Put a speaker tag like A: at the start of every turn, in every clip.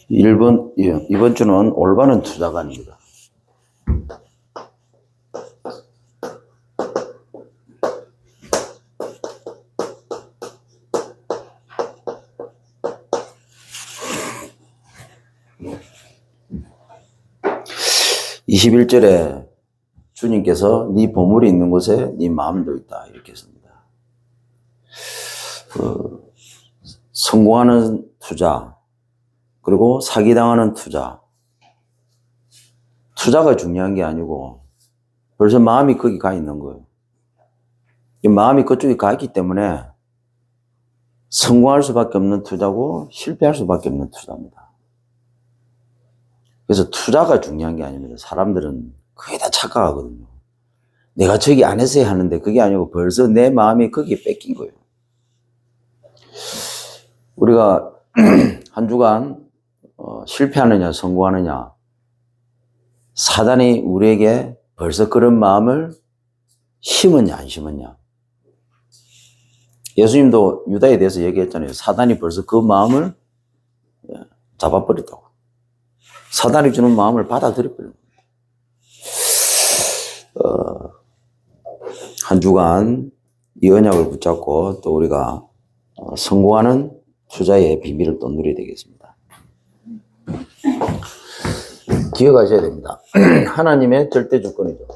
A: 이번 주는 올바른 투자관입니다. (21절에) 주님께서 네 보물이 있는 곳에 네 마음도 있다 이렇게 했습니다. 성공하는 투자 그리고 사기당하는 투자가 중요한 게 아니고 벌써 마음이 거기 가 있는 거예요. 이 마음이 그쪽에 가 있기 때문에 성공할 수밖에 없는 투자고 실패할 수밖에 없는 투자입니다. 그래서 투자가 중요한 게 아닙니다. 사람들은 거의 다 착각하거든요. 내가 저기 안 했어야 하는데 그게 아니고 벌써 내 마음이 거기에 뺏긴 거예요. 우리가 한 주간 실패하느냐 성공하느냐, 사단이 우리에게 벌써 그런 마음을 심었냐 안 심었냐. 예수님도 유다에 대해서 얘기했잖아요. 사단이 벌써 그 마음을 잡아버렸다고. 사단이 주는 마음을 받아들여버린 겁니다. 한 주간 이 언약을 붙잡고 또 우리가 성공하는 투자의 비밀을 또 누려야 되겠습니다. 기억하셔야 됩니다. 하나님의 절대 주권이죠.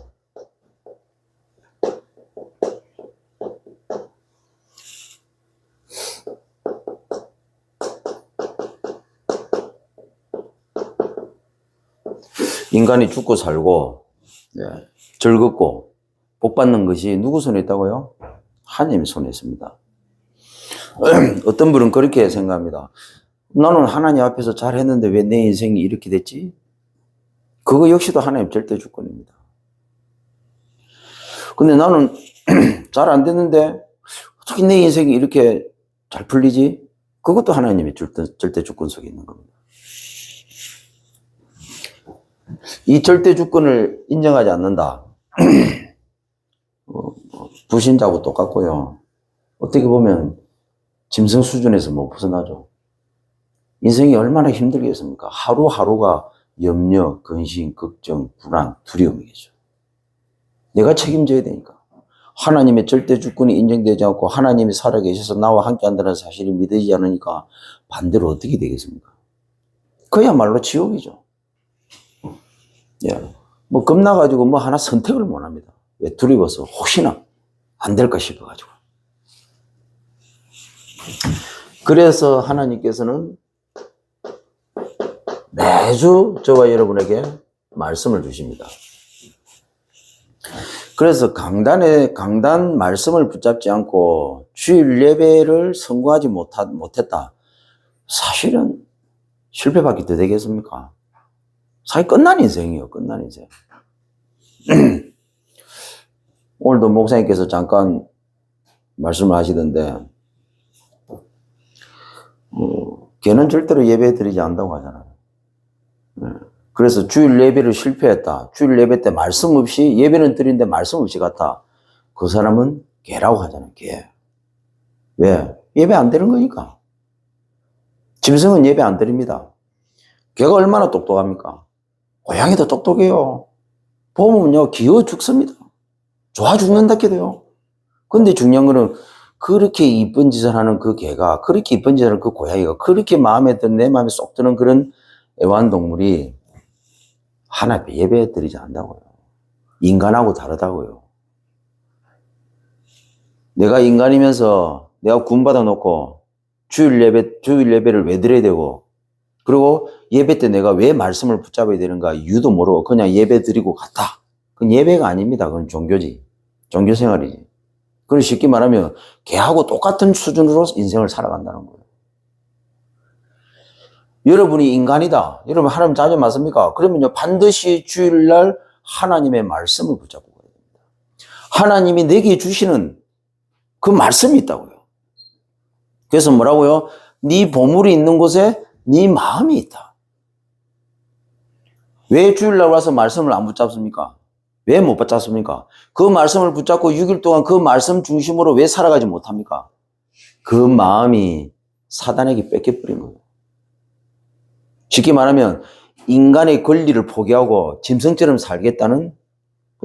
A: 인간이 죽고 살고 즐겁고 복받는 것이 누구 손에 있다고요? 하나님 손에 있습니다. 어떤 분은 그렇게 생각합니다. 나는 하나님 앞에서 잘했는데 왜 내 인생이 이렇게 됐지? 그거 역시도 하나님 절대 주권입니다. 근데 나는 잘 안 됐는데 어떻게 내 인생이 이렇게 잘 풀리지? 그것도 하나님의 절대 주권 속에 있는 겁니다. 이 절대 주권을 인정하지 않는다. 불신자하고 똑같고요. 어떻게 보면 짐승 수준에서 못 벗어나죠. 인생이 얼마나 힘들겠습니까? 하루하루가 염려, 근심, 걱정, 불안, 두려움이겠죠. 내가 책임져야 되니까. 하나님의 절대 주권이 인정되지 않고 하나님이 살아계셔서 나와 함께 한다는 사실이 믿어지지 않으니까 반대로 어떻게 되겠습니까? 그야말로 지옥이죠. 뭐 겁나가지고 뭐 하나 선택을 못 합니다. 왜? 두려워서 혹시나 안 될까 싶어가지고. 그래서 하나님께서는 매주 저와 여러분에게 말씀을 주십니다. 그래서 강단 말씀을 붙잡지 않고 주일 예배를 성공하지 못했다. 사실은 실패밖에 더 되겠습니까? 사실 끝난 인생이에요. 끝난 인생. 오늘도 목사님께서 잠깐 말씀을 하시던데 걔는 절대로 예배 드리지 않는다고 하잖아요. 그래서 주일 예배를 실패했다. 주일 예배 때 말씀 없이 예배는 드리는데 말씀 없이 갔다. 그 사람은 개라고 하잖아요. 개. 왜? 예배 안 드리는 거니까. 짐승은 예배 안 드립니다. 개가 얼마나 똑똑합니까? 고양이도 똑똑해요. 보면요, 귀여워 죽습니다. 좋아 죽는다 해도요. 근데 중요한 거는 그렇게 이쁜 짓을 하는 그 개가, 그렇게 이쁜 짓을 하는 그 고양이가, 그렇게 마음에 드는, 내 마음에 쏙 드는 그런 애완동물이 하나님 예배 드리지 않는다고요. 인간하고 다르다고요. 내가 인간이면서 내가 구원받아 놓고 주일 예배를 왜 드려야 되고, 그리고 예배 때 내가 왜 말씀을 붙잡아야 되는가 이유도 모르고 그냥 예배 드리고 갔다. 그건 예배가 아닙니다. 그건 종교지. 종교 생활이지. 그걸 쉽게 말하면 걔하고 똑같은 수준으로 인생을 살아간다는 거예요. 여러분이 인간이다. 여러분 하나님 자녀 맞습니까? 그러면요 반드시 주일날 하나님의 말씀을 붙잡고 가야 됩니다. 하나님이 내게 주시는 그 말씀이 있다고요. 그래서 뭐라고요? 네 보물이 있는 곳에 네 마음이 있다. 왜 주일날 와서 말씀을 안 붙잡습니까? 왜 못 붙잡습니까? 그 말씀을 붙잡고 6일 동안 그 말씀 중심으로 왜 살아가지 못합니까? 그 마음이 사단에게 뺏겨버린 거예요. 쉽게 말하면 인간의 권리를 포기하고 짐승처럼 살겠다는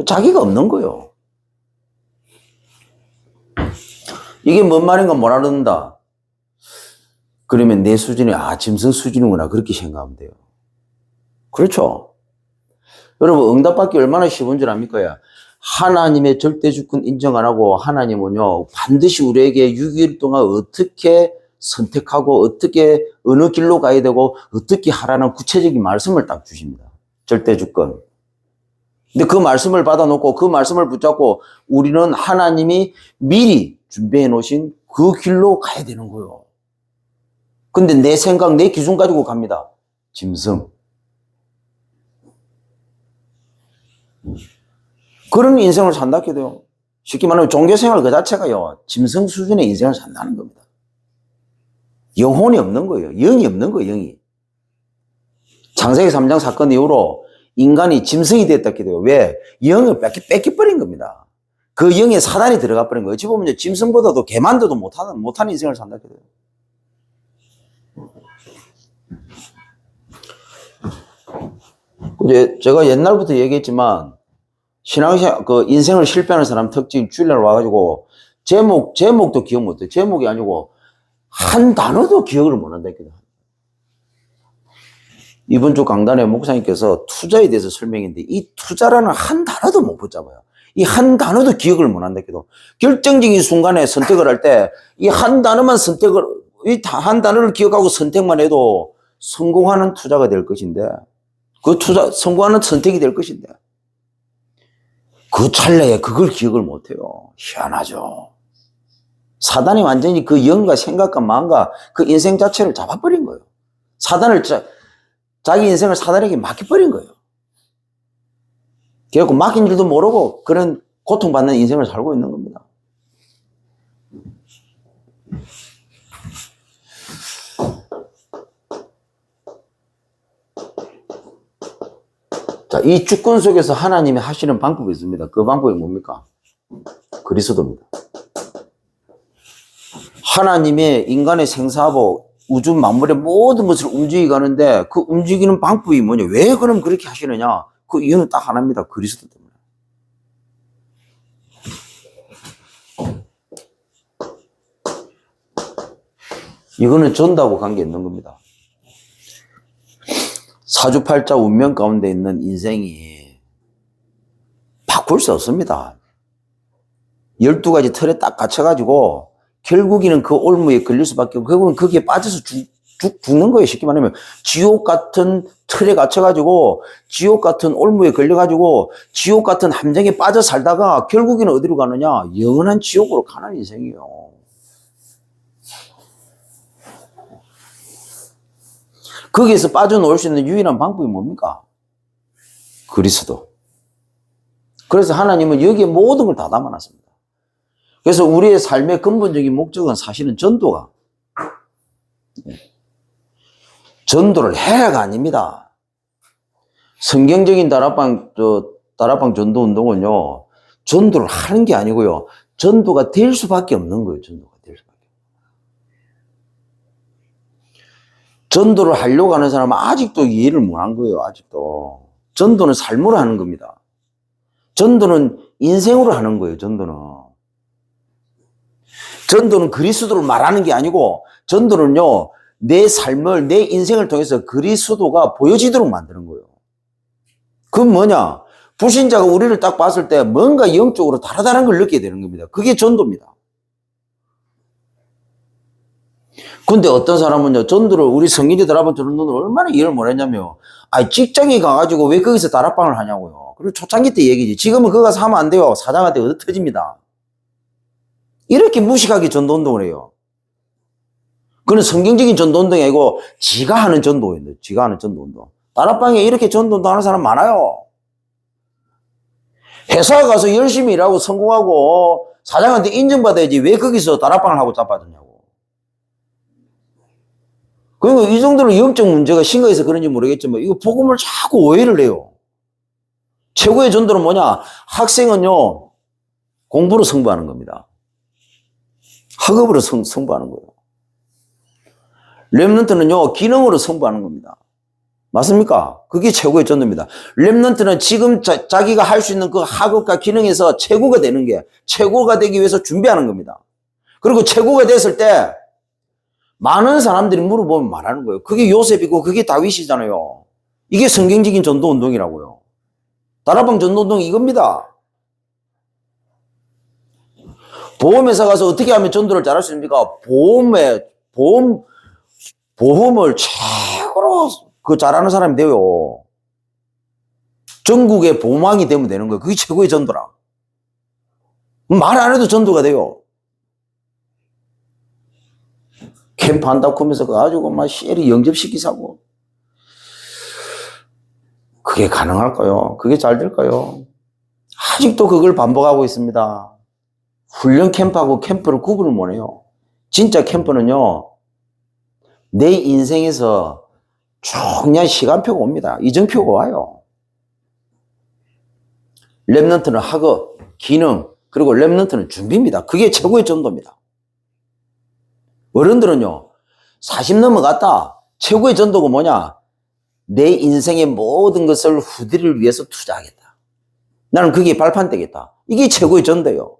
A: 자기가 없는 거예요. 이게 뭔 말인가 못 알아듣는다. 그러면 내 수준이 짐승 수준이구나 그렇게 생각하면 돼요. 그렇죠? 여러분 응답받기 얼마나 쉬운 줄 압니까? 하나님의 절대주권 인정 안 하고 하나님은요 반드시 우리에게 6일 동안 어떻게 선택하고 어떻게 어느 길로 가야 되고 어떻게 하라는 구체적인 말씀을 딱 주십니다. 절대주권. 근데 그 말씀을 받아놓고 그 말씀을 붙잡고 우리는 하나님이 미리 준비해 놓으신 그 길로 가야 되는 거예요. 근데 내 생각, 내 기준 가지고 갑니다. 짐승. 그런 인생을 산다게 돼요. 쉽게 말하면 종교생활 그 자체가요. 짐승 수준의 인생을 산다는 겁니다. 영혼이 없는 거예요. 영이 없는 거예요. 영이. 창세기 3장 사건 이후로 인간이 짐승이 됐다게 돼요. 왜? 영을 뺏겨버린 겁니다. 그 영에 사단이 들어가 버린 거예요. 어찌 보면 짐승보다도 개만도도 못하는 인생을 산다게 돼요. 제가 옛날부터 얘기했지만 신앙생활, 인생을 실패하는 사람 특징 주일날 와가지고 제목도 기억 못해요. 제목이 아니고 한 단어도 기억을 못한다. 이번 주 강단에 목사님께서 투자에 대해서 설명했는데 이 투자라는 한 단어도 못 붙잡아요. 이 한 단어도 기억을 못한다. 결정적인 순간에 선택을 할 때 이 한 단어만 이 한 단어를 기억하고 선택만 해도 성공하는 투자가 될 것인데 성공하는 선택이 될 것인데 그 찰나에 그걸 기억을 못해요. 희한하죠. 사단이 완전히 그 영과 생각과 마음과 그 인생 자체를 잡아버린 거예요. 자기 인생을 사단에게 맡겨버린 거예요. 그래서 맡긴 줄도 모르고 그런 고통받는 인생을 살고 있는 겁니다. 자, 이 주권 속에서 하나님이 하시는 방법이 있습니다. 그 방법이 뭡니까? 그리스도입니다. 하나님의 인간의 생사하고 우주 만물의 모든 것을 움직이게 하는데 그 움직이는 방법이 뭐냐? 왜 그럼 그렇게 하시느냐? 그 이유는 딱 하나입니다. 그리스도 때문에. 이거는 전도하고 관계 있는 겁니다. 사주팔자 운명 가운데 있는 인생이 바꿀 수 없습니다. 12가지 틀에 딱 갇혀가지고 결국에는 그 올무에 걸릴 수밖에 없고 결국은 거기에 빠져서 죽는 거예요. 쉽게 말하면 지옥 같은 틀에 갇혀가지고 지옥 같은 올무에 걸려가지고 지옥 같은 함정에 빠져 살다가 결국에는 어디로 가느냐? 영원한 지옥으로 가는 인생이에요. 거기에서 빠져나올 수 있는 유일한 방법이 뭡니까? 그리스도. 그래서 하나님은 여기에 모든 걸 다 담아놨습니다. 그래서 우리의 삶의 근본적인 목적은 사실은 전도를 해야가 아닙니다. 성경적인 다락방 전도 운동은요, 전도를 하는 게 아니고요, 전도가 될 수밖에 없는 거예요, 전도가 될 수밖에. 전도를 하려고 하는 사람은 아직도 이해를 못 한 거예요, 아직도. 전도는 삶으로 하는 겁니다. 전도는 인생으로 하는 거예요, 전도는 그리스도를 말하는 게 아니고, 전도는요, 내 삶을, 내 인생을 통해서 그리스도가 보여지도록 만드는 거예요. 그건 뭐냐? 불신자가 우리를 딱 봤을 때 뭔가 영적으로 다르다는 걸 느끼게 되는 겁니다. 그게 전도입니다. 근데 어떤 사람은요, 전도를 우리 성인들 앞에 전도는 얼마나 이해를 못했냐면, 직장에 가가지고 왜 거기서 다락방을 하냐고요. 그리고 초창기 때 얘기지. 지금은 그거 가서 하면 안 돼요. 사장한테 얻어 터집니다. 이렇게 무식하게 전도운동을 해요. 그건 성경적인 전도운동이 아니고 지가 하는 전도운동. 지가 하는 전도운동. 다락방에 이렇게 전도운동 하는 사람 많아요. 회사 가서 열심히 일하고 성공하고 사장한테 인정받아야지 왜 거기서 다락방을 하고 자빠졌냐고. 그리고 이 정도로 영적 문제가 심각해서 그런지 모르겠지만 이거 복음을 자꾸 오해를 해요. 최고의 전도는 뭐냐? 학생은요, 공부로 승부하는 겁니다. 학업으로 승부하는 거예요. 렘넌트는요, 기능으로 승부하는 겁니다. 맞습니까? 그게 최고의 전도입니다. 렘넌트는 지금 자기가 할 수 있는 그 학업과 기능에서 최고가 되는 게, 최고가 되기 위해서 준비하는 겁니다. 그리고 최고가 됐을 때 많은 사람들이 물어보면 말하는 거예요. 그게 요셉이고 그게 다윗이잖아요. 이게 성경적인 전도 운동이라고요. 다락방 전도 운동이 이겁니다. 보험회사 가서 어떻게 하면 전도를 잘할 수 있습니까? 보험을 최고로 잘하는 사람이 돼요. 전국의 보망이 되면 되는 거예요. 그게 최고의 전도라. 말 안 해도 전도가 돼요. 캠프 한다고 하면서 가지고 막 시엘이 영접시키자고. 그게 가능할까요? 그게 잘 될까요? 아직도 그걸 반복하고 있습니다. 훈련 캠프하고 캠프를 구분을 못해요. 진짜 캠프는요, 내 인생에서 중요한 시간표가 옵니다. 이정표가 와요. 렘넌트는 학업, 기능, 그리고 렘넌트는 준비입니다. 그게 최고의 전도입니다. 어른들은요, 40 넘어갔다. 최고의 전도가 뭐냐? 내 인생의 모든 것을 후대를 위해서 투자하겠다. 나는 그게 발판 되겠다. 이게 최고의 전도예요.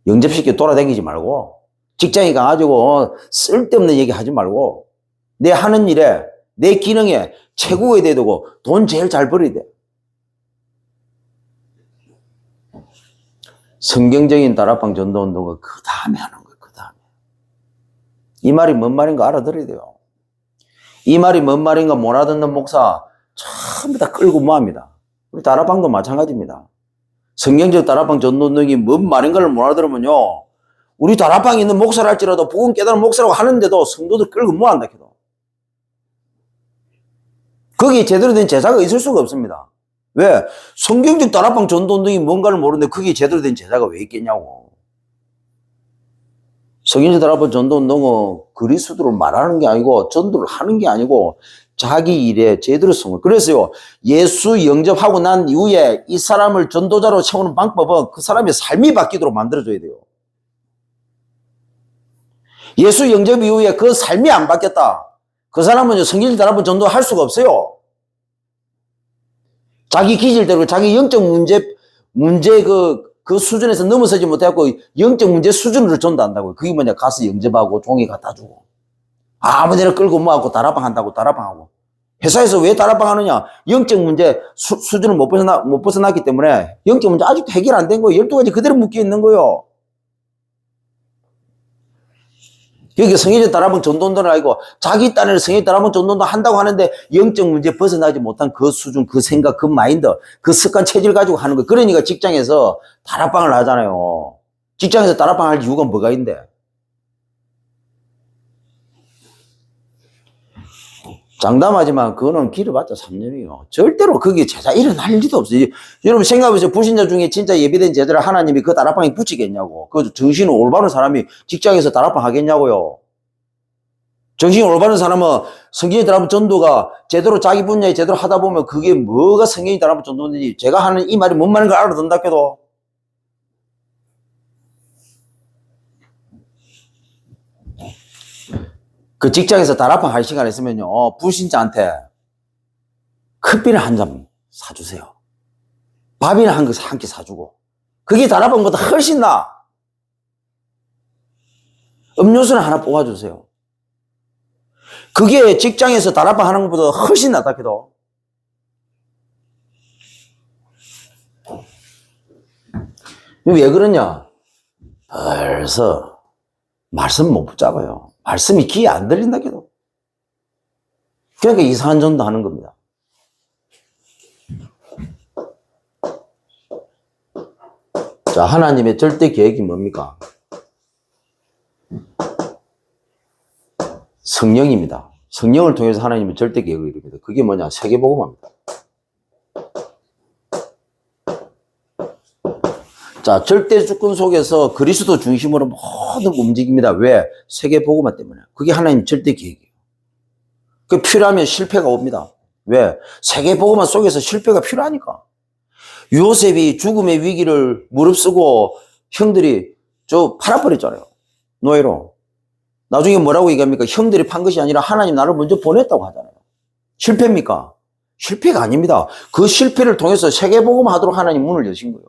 A: 영접시켜 돌아다니지 말고, 직장에 가가지고 쓸데없는 얘기 하지 말고, 내 하는 일에, 내 기능에 최고가 돼야 되고, 돈 제일 잘 벌어야 돼. 성경적인 다락방 전도운동은 그 다음에 하는 거예요. 그 다음에. 이 말이 뭔 말인가 알아들어야 돼요. 이 말이 뭔 말인가 못 알아듣는 목사 전부 다 끌고 모합니다. 우리 다락방도 마찬가지입니다. 성경적 다락방 전도운동이 뭔 말인가를 못 알아들으면요, 우리 다락방에 있는 목사를 할지라도 복음 깨달은 목사라고 하는데도 성도들 끌고 모한다 해도 거기에 제대로 된 제자가 있을 수가 없습니다. 왜? 성경적 다락방 전도운동이 뭔가를 모르는데 거기에 제대로 된 제자가 왜 있겠냐고. 성경적 다락방 전도운동은 그리스도를 말하는 게 아니고 전도를 하는 게 아니고 자기 일에 제대로 쓴 거예요. 그래서요, 예수 영접하고 난 이후에 이 사람을 전도자로 채우는 방법은 그 사람의 삶이 바뀌도록 만들어줘야 돼요. 예수 영접 이후에 그 삶이 안 바뀌었다. 그 사람은 성경적 다락방 전도할 수가 없어요. 자기 기질대로 자기 영적 문제 그 수준에서 넘어서지 못하고 영적 문제 수준으로 전도한다고요. 그게 뭐냐? 가서 영접하고 종이 갖다 주고. 아무데나 끌고 모아갖고 다락방 한다고 다락방 하고. 회사에서 왜 다락방 하느냐? 영적 문제 수준을 못 벗어났기 때문에 영적 문제 아직도 해결 안 된 거예요. 12가지 그대로 묶여 있는 거예요. 여기 성경적 다락방 전도운동을 아니고 자기 딴에는 성경적 다락방 전도운동 한다고 하는데 영적 문제 벗어나지 못한 그 수준, 그 생각, 그 마인드, 그 습관, 체질 가지고 하는 거예요. 그러니까 직장에서 다락방을 하잖아요. 직장에서 다락방 할 이유가 뭐가 있는데? 장담하지만 그거는 길어봤자 3년이요. 절대로 그게 제자 일어날 일도 없어요. 여러분 생각해보세요. 불신자 중에 진짜 예비된 제자를 하나님이 그 다락방에 붙이겠냐고. 그 정신이 올바른 사람이 직장에서 다락방 하겠냐고요. 정신이 올바른 사람은 성경의 다락방 전도가 제대로 자기 분야에 제대로 하다 보면 그게 뭐가 성경의 다락방 전도인지 제가 하는 이 말이 뭔 말인가 알아듣는다 해도 그 직장에서 다락방 할 시간 있으면요, 불신자한테 커피를 한 잔 사주세요. 밥이나 한 끼 사주고. 그게 다락방보다 훨씬 나아. 음료수는 하나 뽑아주세요. 그게 직장에서 다락방 하는 것보다 훨씬 낫다 해도. 왜 그러냐? 벌써 말씀 못 붙잡아요. 말씀이 귀에 안 들린다 해도. 그러니까 이상한 전도 하는 겁니다. 자, 하나님의 절대 계획이 뭡니까? 성령입니다. 성령을 통해서 하나님의 절대 계획을 이룹니다. 그게 뭐냐? 세계복음화입니다. 자, 절대 주권 속에서 그리스도 중심으로 모든 움직입니다. 왜? 세계복음화 때문에. 그게 하나님 절대 계획이에요. 그 필요하면 실패가 옵니다. 왜? 세계복음화 속에서 실패가 필요하니까. 요셉이 죽음의 위기를 무릅쓰고 형들이 팔아버렸잖아요. 노예로. 나중에 뭐라고 얘기합니까? 형들이 판 것이 아니라 하나님 나를 먼저 보냈다고 하잖아요. 실패입니까? 실패가 아닙니다. 그 실패를 통해서 세계복음 하도록 하나님 문을 여신 거예요.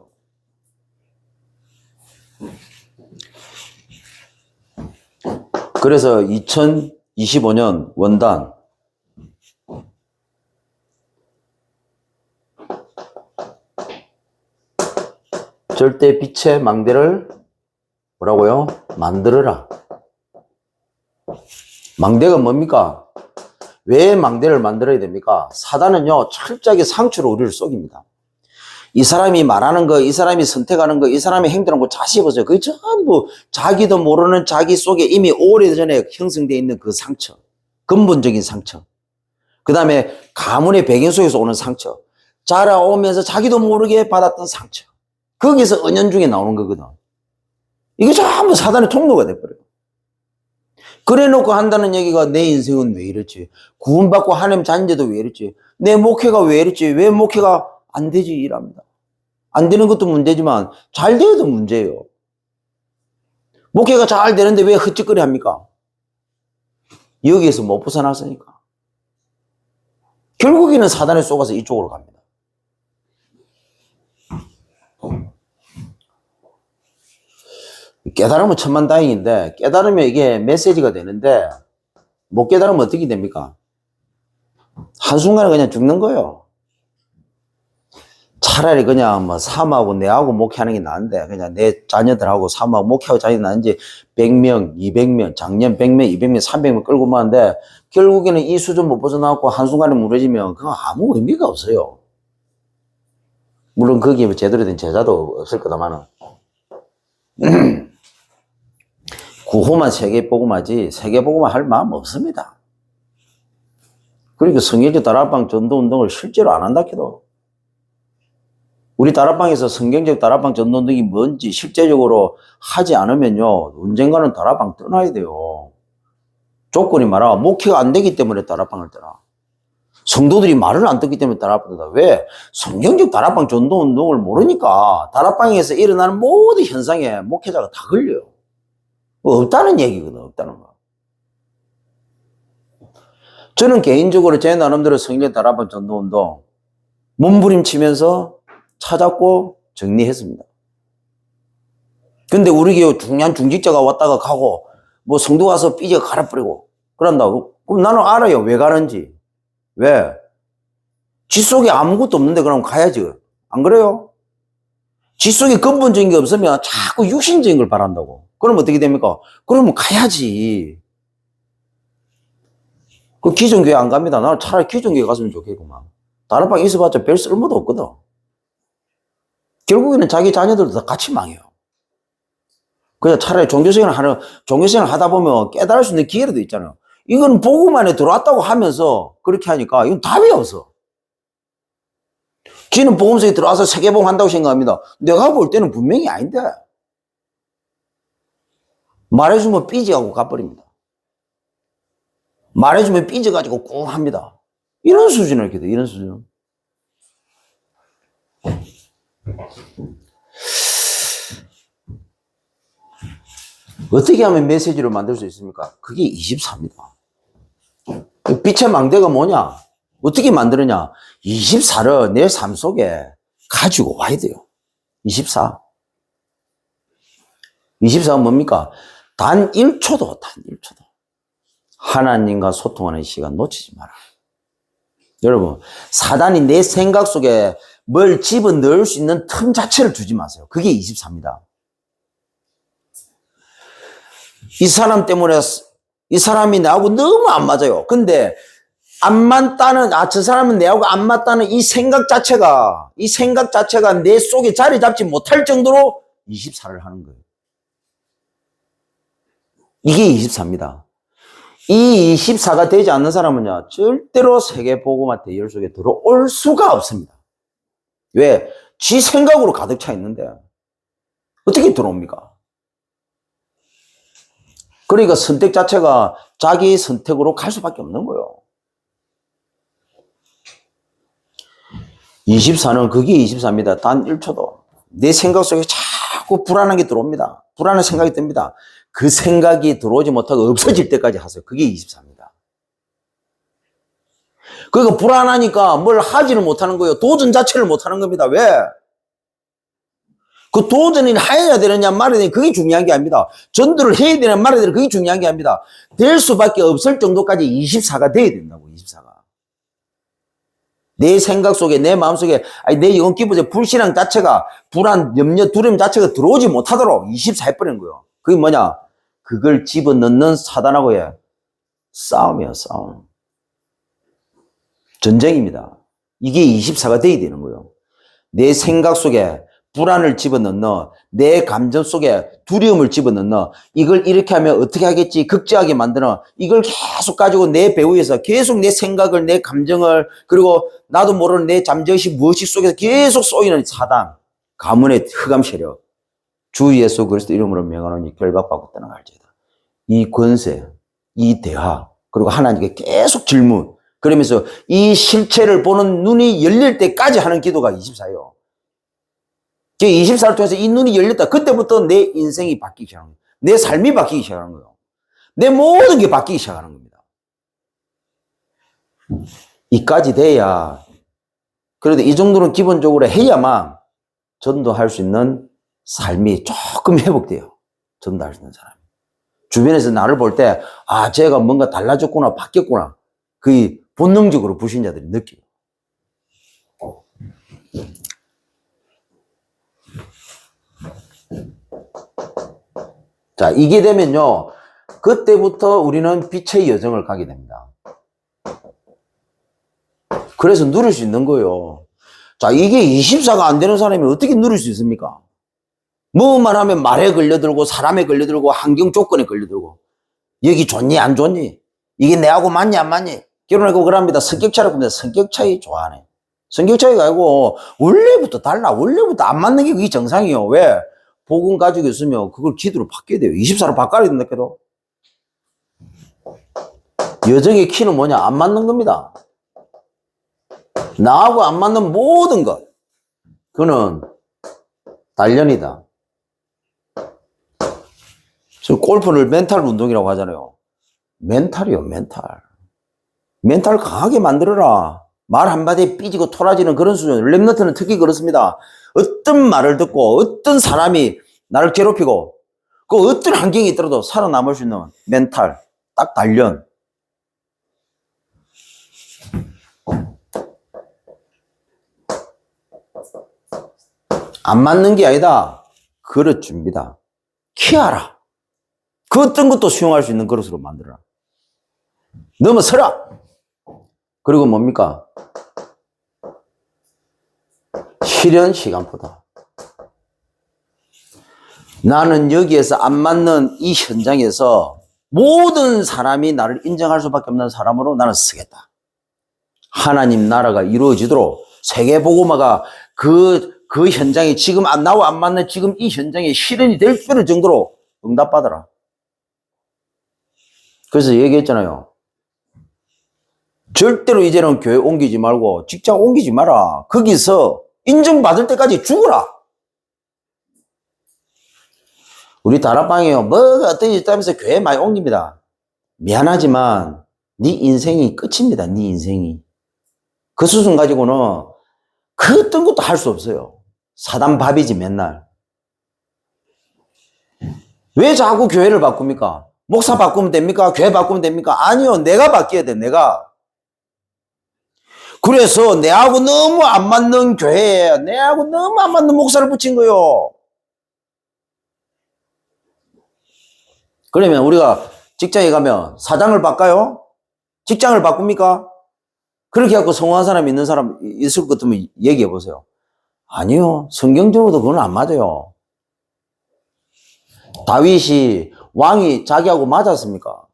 A: 그래서 2025년 원단 절대 빛의 망대를 뭐라고요? 만들어라. 망대가 뭡니까? 왜 망대를 만들어야 됩니까? 사단은요, 철저하게 상처로 우리를 속입니다. 이 사람이 말하는 거, 이 사람이 선택하는 거, 이 사람이 행동하는 거 자세히 보세요. 그게 전부 자기도 모르는 자기 속에 이미 오래전에 형성되어 있는 그 상처. 근본적인 상처. 그 다음에 가문의 배경 속에서 오는 상처. 자라오면서 자기도 모르게 받았던 상처. 거기서 은연중에 나오는 거거든. 이게 전부 사단의 통로가 돼버려요. 그래 놓고 한다는 얘기가 내 인생은 왜 이랬지? 구원받고 하나님 자녀인데도 왜 이랬지? 내 목회가 왜 이랬지? 왜 목회가 안 되지? 이랍니다. 안 되는 것도 문제지만 잘 되어도 문제예요. 목회가 잘 되는데 왜 헛짓거리 합니까? 여기에서 못 벗어났으니까. 결국에는 사단에 속아서 이쪽으로 갑니다. 깨달으면 천만다행인데 깨달으면 이게 메시지가 되는데 못 깨달으면 어떻게 됩니까? 한순간에 그냥 죽는 거예요. 차라리 그냥 뭐 사모하고 내하고 목회하는 게 나은데 그냥 내 자녀들하고 사모하고 목회하고 자녀들 나은지 100명, 200명, 작년 100명, 200명, 300명 끌고 마는데 결국에는 이 수준 못 벗어나고 한순간에 무너지면 그건 아무 의미가 없어요. 물론 거기에 제대로 된 제자도 없을 거다마는 구호만 세계복음하지 세계복음만 할 마음 없습니다. 그러니까 성경적 다락방 전도운동을 실제로 안 한다 해도 우리 다락방에서 성경적 다락방 전도운동이 뭔지 실제적으로 하지 않으면요 언젠가는 다락방 떠나야 돼요. 조건이 말아 목회가 안 되기 때문에 다락방을 떠나. 성도들이 말을 안 듣기 때문에 다락방을 떠나. 왜? 성경적 다락방 전도운동을 모르니까 다락방에서 일어나는 모든 현상에 목회자가 다 걸려요. 없다는 얘기거든. 없다는 거. 저는 개인적으로 제 나름대로 성경 다락방 전도운동 몸부림치면서 찾았고 정리했습니다. 근데 우리 교회 중요한 중직자가 왔다가 가고 뭐 성도 와서 삐져 갈아버리고 그런다고? 그럼 나는 알아요. 왜 가는지. 왜? 지 속에 아무것도 없는데 그럼 가야지. 안 그래요? 지 속에 근본적인 게 없으면 자꾸 육신적인 걸 바란다고. 그럼 어떻게 됩니까? 그러면 가야지. 그 기존교회 안 갑니다. 나는 차라리 기존교회 갔으면 좋겠구만. 다른 방 있어봤자 별 쓸모도 없거든. 결국에는 자기 자녀들도 다 같이 망해요. 그냥 차라리 종교생활 하다 보면 깨달을 수 있는 기회도 있잖아요. 이건 복음만에 들어왔다고 하면서 그렇게 하니까 이건 답이 없어. 지는 복음성에 들어와서 세계복음 한다고 생각합니다. 내가 볼 때는 분명히 아닌데. 말해주면 삐져가고 가버립니다. 말해주면 삐져가지고 꾹 합니다. 이런 수준을 이렇게 돼, 이런 수준. 어떻게 하면 메시지를 만들 수 있습니까? 그게 24입니다. 빛의 망대가 뭐냐? 어떻게 만드느냐? 24를 내 삶 속에 가지고 와야 돼요. 24. 24가 뭡니까? 단 1초도 하나님과 소통하는 시간 놓치지 마라. 여러분, 사단이 내 생각 속에 뭘 집어넣을 수 있는 틈 자체를 주지 마세요. 그게 24입니다. 이 사람 때문에 이 사람이 나하고 너무 안 맞아요. 근데 안 맞다는, 저 사람은 내하고 안 맞다는 이 생각 자체가 내 속에 자리 잡지 못할 정도로 24를 하는 거예요. 이게 24입니다. 이 24가 되지 않는 사람은요, 절대로 세계복음화 대열 속에 들어올 수가 없습니다. 왜? 지 생각으로 가득 차 있는데, 어떻게 들어옵니까? 그러니까 선택 자체가 자기 선택으로 갈 수밖에 없는 거예요. 24는 그게 24입니다. 단 1초도. 내 생각 속에 자꾸 불안한 게 들어옵니다. 불안한 생각이 듭니다. 그 생각이 들어오지 못하고 없어질 때까지 하세요. 그게 24입니다. 그러니까 불안하니까 뭘 하지를 못하는 거예요. 도전 자체를 못하는 겁니다. 왜? 그 도전을 해야 되느냐 말아야 되느냐 그게 중요한 게 아닙니다. 전도를 해야 되느냐 말아야 되느냐 그게 중요한 게 아닙니다. 될 수밖에 없을 정도까지 24가 돼야 된다고. 24가. 내 생각 속에 내 마음 속에 내 영혼 기분에 불신앙 자체가 불안, 염려, 두려움 자체가 들어오지 못하도록 24 해버리는 거예요. 그게 뭐냐? 그걸 집어넣는 사단하고의 싸움이에요. 싸움. 전쟁입니다. 이게 24가 돼야 되는 거예요. 내 생각 속에 불안을 집어넣는, 내 감정 속에 두려움을 집어넣는, 이걸 이렇게 하면 어떻게 하겠지 걱정하게 만드는, 이걸 계속 가지고 내 배후에서 계속 내 생각을, 내 감정을, 그리고 나도 모르는 내 잠재의식 무의식 속에서 계속 쏘이는 사단, 가문의 흑암 세력, 주 예수 그리스도 이름으로 명하노니 결박받고 떠나갈지어다. 이 권세, 이 대화, 그리고 하나님께 계속 질문, 그러면서 이 실체를 보는 눈이 열릴 때까지 하는 기도가 24예요. 24를 통해서 이 눈이 열렸다. 그때부터 내 인생이 바뀌기 시작하는 거예요. 내 삶이 바뀌기 시작하는 거예요. 내 모든 게 바뀌기 시작하는 겁니다. 이까지 돼야, 그래도 이 정도는 기본적으로 해야만 전도할 수 있는 삶이 조금 회복돼요. 전도할 수 있는 사람이. 주변에서 나를 볼 때, 아, 쟤가 뭔가 달라졌구나, 바뀌었구나. 그 본능적으로 불신자들이 느껴요. 자, 이게 되면요, 그때부터 우리는 빛의 여정을 가게 됩니다. 그래서 누릴 수 있는 거예요. 자, 이게 24가 안 되는 사람이 어떻게 누릴 수 있습니까? 뭐만 하면 말에 걸려들고, 사람에 걸려들고, 환경 조건에 걸려들고, 여기 좋니, 안 좋니? 이게 내하고 맞니, 안 맞니? 결혼하고 그럽니다. 성격 차이라고 합니다. 성격 차이 좋아하네. 성격 차이가 아니고, 원래부터 달라. 원래부터 안 맞는 게 그게 정상이에요. 왜? 복음 가지고 있으면 그걸 기도로 바뀌어야 돼요. 24로 바꿔야 된다 해도. 여정의 키는 뭐냐? 안 맞는 겁니다. 나하고 안 맞는 모든 것. 그거는 단련이다. 저 골프를 멘탈 운동이라고 하잖아요. 멘탈이요, 멘탈. 멘탈 강하게 만들어라. 말 한마디에 삐지고 토라지는 그런 수준. 랩너트는 특히 그렇습니다. 어떤 말을 듣고 어떤 사람이 나를 괴롭히고 그 어떤 환경이 있더라도 살아남을 수 있는 멘탈, 딱 단련. 안 맞는 게 아니다. 그릇 줍니다. 키워라. 그 어떤 것도 수용할 수 있는 그릇으로 만들어라. 넘어서라. 그리고 뭡니까? 실현 시간보다. 나는 여기에서 안 맞는 이 현장에서 모든 사람이 나를 인정할 수밖에 없는 사람으로 나는 쓰겠다. 하나님 나라가 이루어지도록 세계복음화가 그 현장에 지금 나와 안 맞는 지금 이 현장에 실현이 될 정도로 응답받아라. 그래서 얘기했잖아요. 절대로 이제는 교회 옮기지 말고 직장 옮기지 마라. 거기서 인정받을 때까지 죽어라. 우리 다락방이요. 뭐가 어떻게 있다면서 교회 많이 옮깁니다. 미안하지만 네 인생이 끝입니다. 네 인생이. 그 수준 가지고는 그 어떤 것도 할 수 없어요. 사단 밥이지 맨날. 왜 자꾸 교회를 바꿉니까? 목사 바꾸면 됩니까? 교회 바꾸면 됩니까? 아니요. 내가 바뀌어야 돼. 내가. 그래서 내하고 너무 안 맞는 교회에 내하고 너무 안 맞는 목사를 붙인 거예요. 그러면 우리가 직장에 가면 사장을 바꿔요? 직장을 바꿉니까? 그렇게 해갖고 성공한 사람이 있는 사람 있을 것 같으면 얘기해 보세요. 아니요. 성경적으로도 그건 안 맞아요. 다윗이 왕이 자기하고 맞았습니까?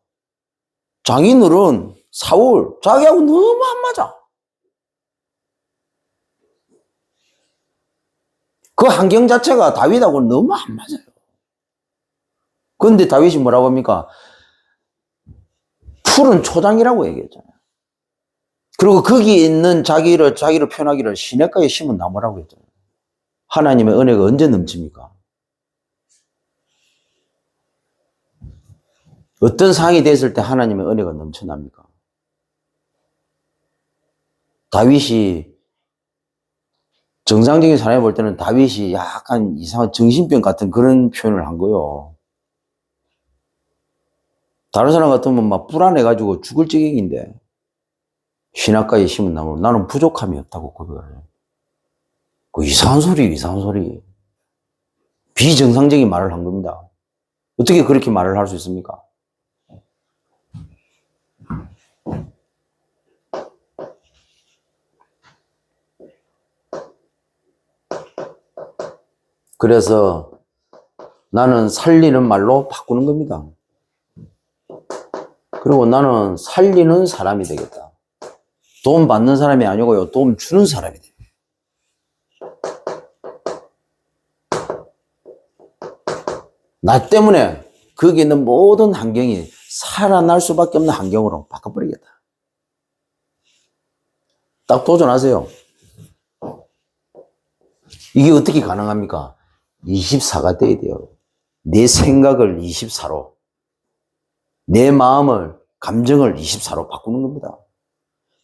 A: 장인어른 사울 자기하고 너무 안 맞아. 그 환경 자체가 다윗하고 너무 안 맞아요. 그런데 다윗이 뭐라고 합니까? 푸른 초장이라고 얘기했잖아요. 그리고 거기 있는 자기를 표현하기를 시냇가에 심은 나무라고 했잖아요. 하나님의 은혜가 언제 넘칩니까? 어떤 상황이 됐을 때 하나님의 은혜가 넘쳐납니까? 다윗이 정상적인 사람이 볼 때는 다윗이 약간 이상한 정신병 같은 그런 표현을 한 거요. 다른 사람 같으면 막 불안해가지고 죽을 지경인데 신학가에 심은 나무 나는 부족함이 없다고 고백을 해요. 그 이상한 소리. 비정상적인 말을 한 겁니다. 어떻게 그렇게 말을 할 수 있습니까? 그래서 나는 살리는 말로 바꾸는 겁니다. 그리고 나는 살리는 사람이 되겠다. 도움 받는 사람이 아니고요. 도움 주는 사람이 됩니다. 나 때문에 거기 있는 모든 환경이 살아날 수밖에 없는 환경으로 바꿔버리겠다. 딱 도전하세요. 이게 어떻게 가능합니까? 24가 돼야 돼요. 내 생각을 24로, 내 마음을, 감정을 24로 바꾸는 겁니다.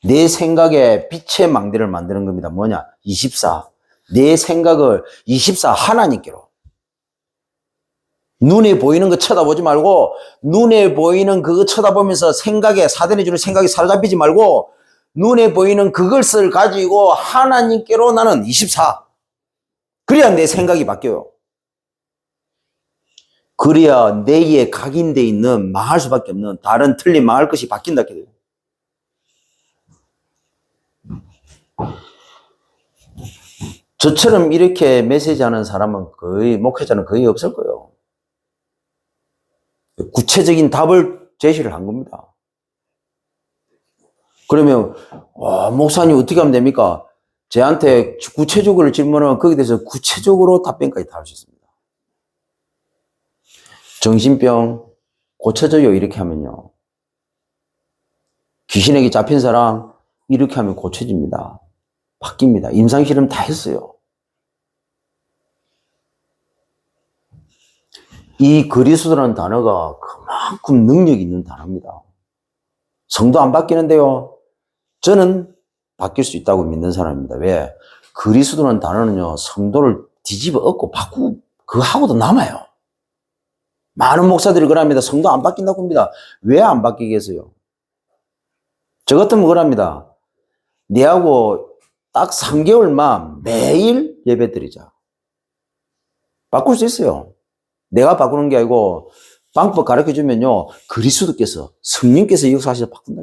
A: 내 생각에 빛의 망대를 만드는 겁니다. 뭐냐? 24. 내 생각을 24 하나님께로. 눈에 보이는 거 쳐다보지 말고 눈에 보이는 그거 쳐다보면서 생각에 사단이 주는 생각이 사로잡히지 말고 눈에 보이는 그것을 가지고 하나님께로 나는 24. 그래야 내 생각이 바뀌어요. 그래야 내에 각인되어 있는 망할 수밖에 없는 다른 틀린 망할 것이 바뀐다. 저처럼 이렇게 메시지하는 사람은 거의 목회자는 거의 없을 거예요. 구체적인 답을 제시를 한 겁니다. 그러면 목사님 어떻게 하면 됩니까? 저한테 구체적으로 질문하면 거기에 대해서 구체적으로 답변까지 다 할 수 있습니다. 정신병 고쳐져요 이렇게 하면요. 귀신에게 잡힌 사람 이렇게 하면 고쳐집니다. 바뀝니다. 임상실험 다 했어요. 이 그리스도라는 단어가 그만큼 능력이 있는 단어입니다. 성도 안 바뀌는데요. 저는 바뀔 수 있다고 믿는 사람입니다. 왜? 그리스도라는 단어는요. 성도를 뒤집어 엎고 바꾸고 그거 하고도 남아요. 많은 목사들이 그럽니다. 성도 안 바뀐다고 합니다. 왜 안 바뀌겠어요? 저 같으면 그럽니다. 내하고 딱 3개월만 매일 예배 드리자. 바꿀 수 있어요. 내가 바꾸는 게 아니고 방법 가르쳐 주면요. 그리스도께서 성령께서 역사하셔서 바꾼다.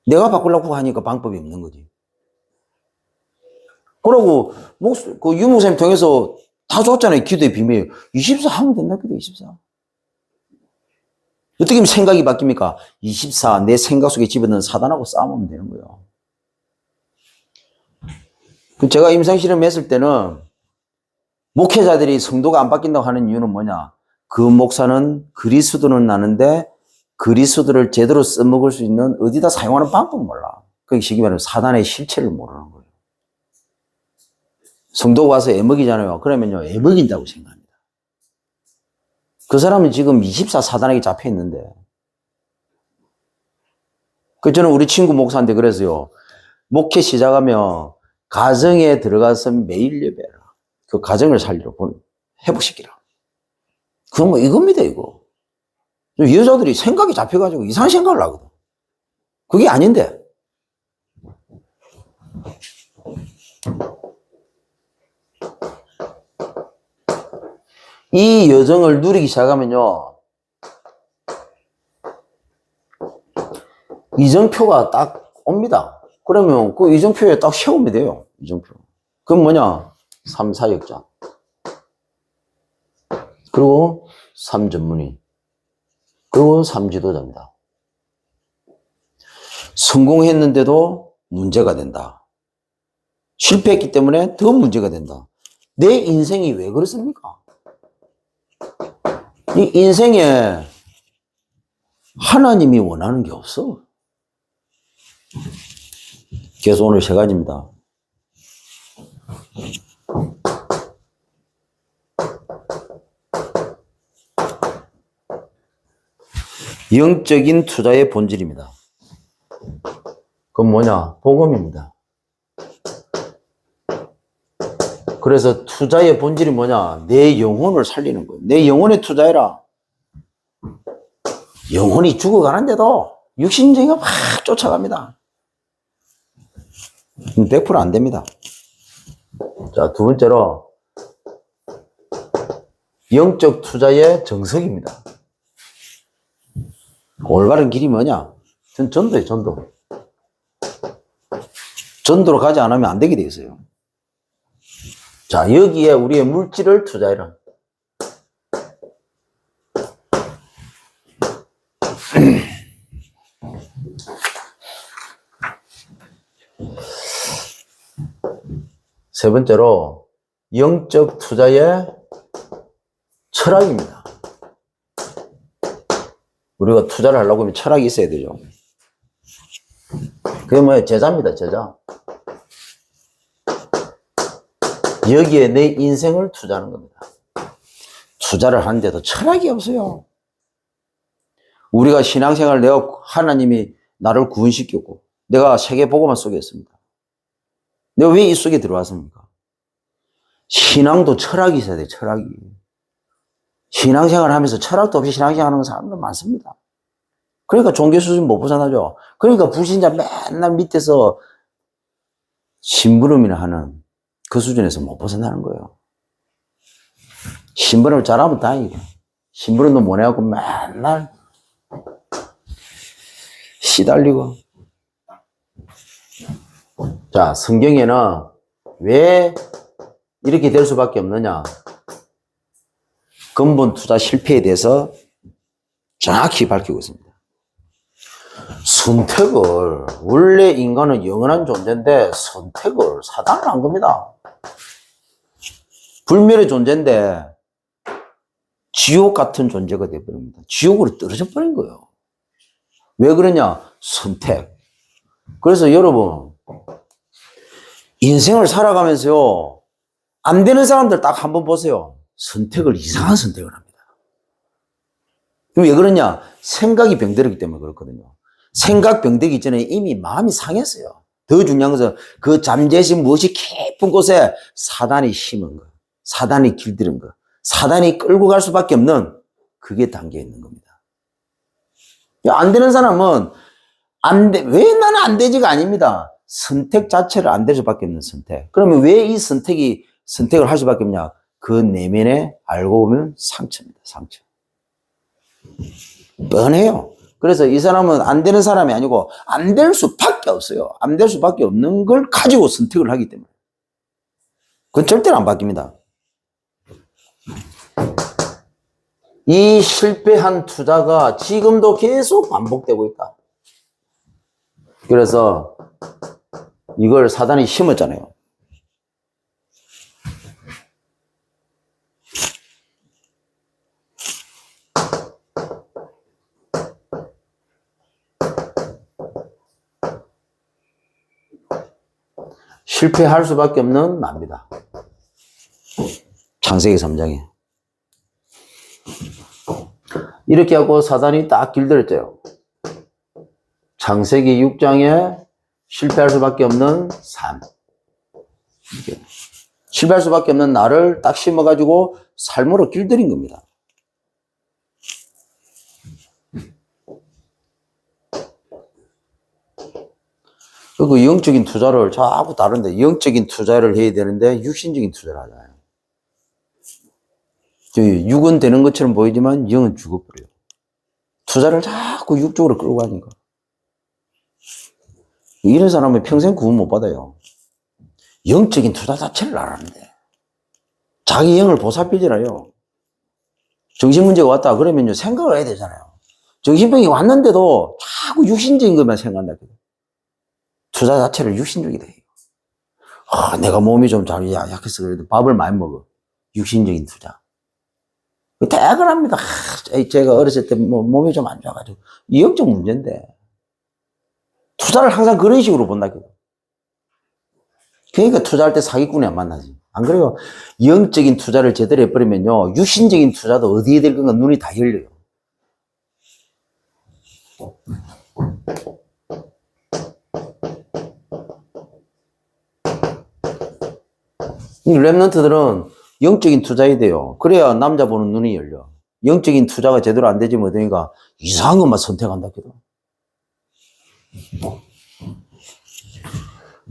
A: 내가 바꾸려고 하니까 방법이 없는 거지. 그러고 그 유목사님 통해서 다 줬잖아요. 기도의 비밀. 24 하면 된다. 기도 24. 어떻게 하면 생각이 바뀝니까? 24 내 생각 속에 집어넣은 사단하고 싸우면 되는 거예요. 제가 임상실험 했을 때는 목회자들이 성도가 안 바뀐다고 하는 이유는 뭐냐? 그 목사는 그리스도는 아는데 그리스도를 제대로 써먹을 수 있는 어디다 사용하는 방법을 몰라. 그게 쉽게 말하면 사단의 실체를 모르는 거예요. 성도가 와서 애먹이잖아요. 그러면요, 애먹인다고 생각합니다. 그 사람은 지금 24 사단에게 잡혀 있는데. 저는 우리 친구 목사한테 그래서요, 목회 시작하면 가정에 들어가서 매일 예배라. 그 가정을 살리러 회복시키라. 그건 뭐 이겁니다, 이거. 여자들이 생각이 잡혀가지고 이상한 생각을 하거든. 그게 아닌데. 이 여정을 누리기 시작하면요. 이정표가 딱 옵니다. 그러면 그 이정표에 딱 세우면 돼요. 이정표. 그건 뭐냐? 3, 4역자. 그리고 3전문의. 그리고 3지도자입니다. 성공했는데도 문제가 된다. 실패했기 때문에 더 문제가 된다. 내 인생이 왜 그렇습니까? 이 인생에 하나님이 원하는 게 없어. 그래서 오늘 3가지입니다. 영적인 투자의 본질입니다. 그건 뭐냐? 복음입니다. 그래서 투자의 본질이 뭐냐? 내 영혼을 살리는 거예요. 내 영혼에 투자해라. 영혼이 죽어가는데도 육신적이가 막 쫓아갑니다. 100%안 됩니다. 자, 두 번째로 영적 투자의 정석입니다. 올바른 길이 뭐냐? 전도예요, 전도. 전도로 가지 않으면 안 되게 돼 있어요. 자, 여기에 우리의 물질을 투자해라. 세 번째로 영적 투자의 철학입니다. 우리가 투자를 하려고 하면 철학이 있어야 되죠. 그게 뭐예요? 제자입니다, 제자. 여기에 내 인생을 투자하는 겁니다. 투자를 하는데도 철학이 없어요. 우리가 신앙생활을 내가 하나님이 나를 구원시켰고 내가 세계복음화 속에 있습니다. 내가 왜 이 속에 들어왔습니까? 신앙도 철학이 있어야 돼, 철학이. 신앙생활을 하면서 철학도 없이 신앙생활 하는 사람들 많습니다. 그러니까 종교 수준 못 벗어나죠. 그러니까 불신자 맨날 밑에서 심부름이나 하는 그 수준에서 못 벗어나는 거예요. 심부름을 잘하면 다행이고, 심부름도 못 해갖고 맨날 시달리고. 자, 성경에는 왜 이렇게 될 수밖에 없느냐? 근본 투자 실패에 대해서 정확히 밝히고 있습니다. 선택을, 원래 인간은 영원한 존재인데 선택을 사단을 한 겁니다. 불멸의 존재인데 지옥 같은 존재가 되어버립니다. 지옥으로 떨어져 버린 거예요. 왜 그러냐? 선택. 그래서 여러분, 인생을 살아가면서요, 안 되는 사람들 딱 한번 보세요. 선택을, 이상한 선택을 합니다. 왜 그러냐? 생각이 병들었기 때문에 그렇거든요. 생각 병들기 전에 이미 마음이 상했어요. 더 중요한 것은 그 잠재심 무엇이 깊은 곳에 사단이 심은 거, 사단이 길들인 거, 사단이 끌고 갈 수밖에 없는 그게 담겨 있는 겁니다. 안 되는 사람은 안 돼. 왜 나는 안 되지가 아닙니다. 선택 자체를 안 될 수밖에 없는 선택. 그러면 왜 이 선택을 할 수밖에 없냐? 그 내면에 알고 보면 상처입니다. 상처. 뻔해요. 그래서 이 사람은 안 되는 사람이 아니고 안 될 수밖에 없어요. 안 될 수밖에 없는 걸 가지고 선택을 하기 때문에. 그건 절대로 안 바뀝니다. 이 실패한 투자가 지금도 계속 반복되고 있다. 그래서 이걸 사단이 심었잖아요. 실패할 수밖에 없는 납니다. 창세기 3장에. 이렇게 하고 사단이 딱 길들였죠. 창세기 6장에 실패할 수밖에 없는 삶. 실패할 수밖에 없는 나를 딱 심어가지고 삶으로 길들인 겁니다. 그 영적인 투자를 자꾸 다른데, 영적인 투자를 해야 되는데 육신적인 투자를 하잖아요. 육은 되는 것처럼 보이지만 영은 죽어버려요. 투자를 자꾸 육적으로 끌고 가니까. 이런 사람은 평생 구원 못 받아요. 영적인 투자 자체를 알았는데 자기 영을 보살피잖아요. 정신문제가 왔다 그러면요, 생각을 해야 되잖아요. 정신병이 왔는데도 자꾸 육신적인 것만 생각한다. 투자 자체를 육신적이다. 내가 몸이 좀 잘 약해서 그래도 밥을 많이 먹어. 육신적인 투자. 대학을 합니다. 제가 어렸을 때 몸이 좀 안 좋아가지고. 이 영적 문제인데. 투자를 항상 그런 식으로 본다. 그러니까 투자할 때 사기꾼이 안 만나지. 안 그래요? 영적인 투자를 제대로 해버리면요, 육신적인 투자도 어디에 될 건가 눈이 다 열려요. 랩런트들은 영적인 투자해야 돼요. 그래야 남자 보는 눈이 열려. 영적인 투자가 제대로 안 되지 뭐되니까 이상한 것만 선택한다 그래도.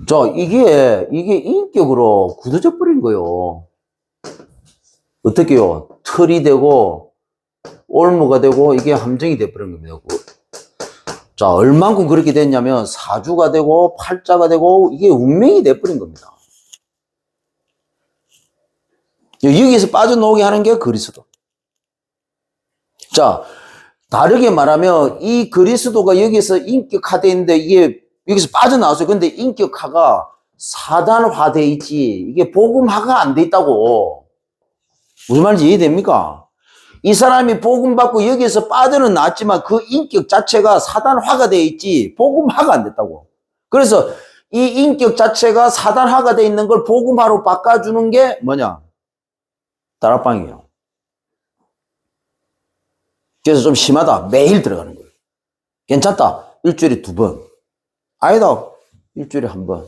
A: 자, 이게 인격으로 굳어져 버린 거예요. 어떻게요? 틀이 되고 올무가 되고 이게 함정이 돼버린 겁니다. 자, 얼만큼 그렇게 됐냐면 사주가 되고 팔자가 되고 이게 운명이 돼버린 겁니다. 여기에서 빠져나오게 하는 게 그리스도. 자, 다르게 말하면 이 그리스도가 여기서 인격화되어 있는데 이게 여기서 빠져나왔어요. 근데 인격화가 사단화돼 있지 이게 복음화가 안 돼 있다고. 무슨 말인지 이해됩니까? 이 사람이 복음 받고 여기에서 빠져는 나왔지만 그 인격 자체가 사단화가 돼 있지 복음화가 안 됐다고. 그래서 이 인격 자체가 사단화가 돼 있는 걸 복음화로 바꿔주는 게 뭐냐? 다락방이에요. 그래서 좀 심하다. 매일 들어가는 거예요. 괜찮다. 일주일에 2번. 아니다. 일주일에 1번.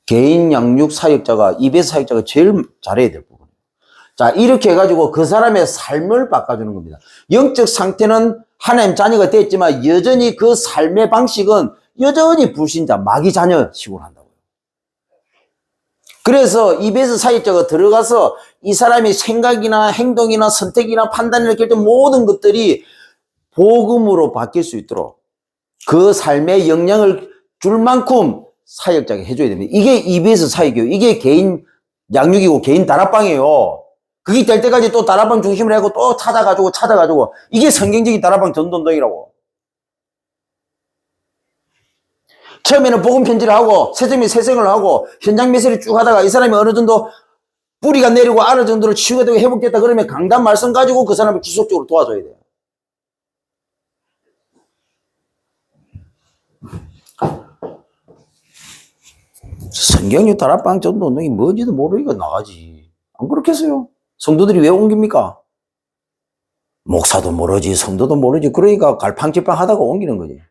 A: 개인 양육 사역자가, 이베스 사역자가 제일 잘해야 될 부분. 자, 이렇게 해가지고 그 사람의 삶을 바꿔주는 겁니다. 영적 상태는 하나님 자녀가 됐지만 여전히 그 삶의 방식은 여전히 불신자, 마귀 자녀식으로 한다고요. 그래서 이베스 사역자가 들어가서 이 사람의 생각이나 행동이나 선택이나 판단이나 결정 모든 것들이 복음으로 바뀔 수 있도록 그 삶에 영향을 줄 만큼 사역자가 해줘야 됩니다. 이게 EBS 사역이에요. 이게 개인 양육이고 개인 다락방이에요. 그게 될 때까지 또 다락방 중심으로 하고 또 찾아가지고 이게 성경적인 다락방 전도운동이라고. 처음에는 복음 편지를 하고 세점이 세생을 하고 현장 메시지를 쭉 하다가 이 사람이 어느 정도 뿌리가 내리고 어느 정도로 치유가 되고 회복됐다 그러면 강단 말씀 가지고 그 사람을 지속적으로 도와줘야 돼요. 성경육 다락방 전도운동이 뭔지도 모르니까 나가지. 안 그렇겠어요? 성도들이 왜 옮깁니까? 목사도 모르지 성도도 모르지 그러니까 갈팡질팡 하다가 옮기는 거지.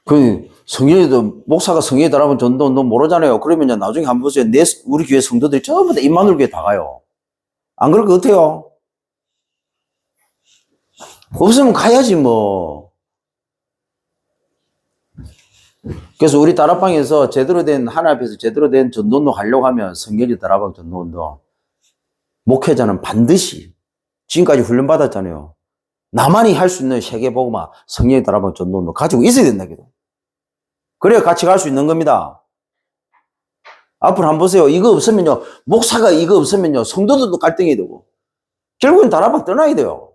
A: 그 성경에도 목사가 성경에 다락방 전도운동 모르잖아요. 그러면 나중에 한번 보세요. 우리 교회 성도들이 전부 다 임마누엘 교회 다 가요. 안 그럴 것 같아요? 없으면 가야지 뭐. 그래서 우리 다락방에서 제대로 된 하나님 앞에서 제대로 된 전도운동 하려고 하면 성경의 다락방 전도운동 목회자는 반드시 지금까지 훈련 받았잖아요. 나만이 할 수 있는 세계복음화 성경의 다락방 전도운동 가지고 있어야 된다. 그래야 같이 갈 수 있는 겁니다. 앞으로 한번 보세요. 이거 없으면요. 목사가 이거 없으면요. 성도들도 갈등이 되고 결국엔 다락방 떠나야 돼요.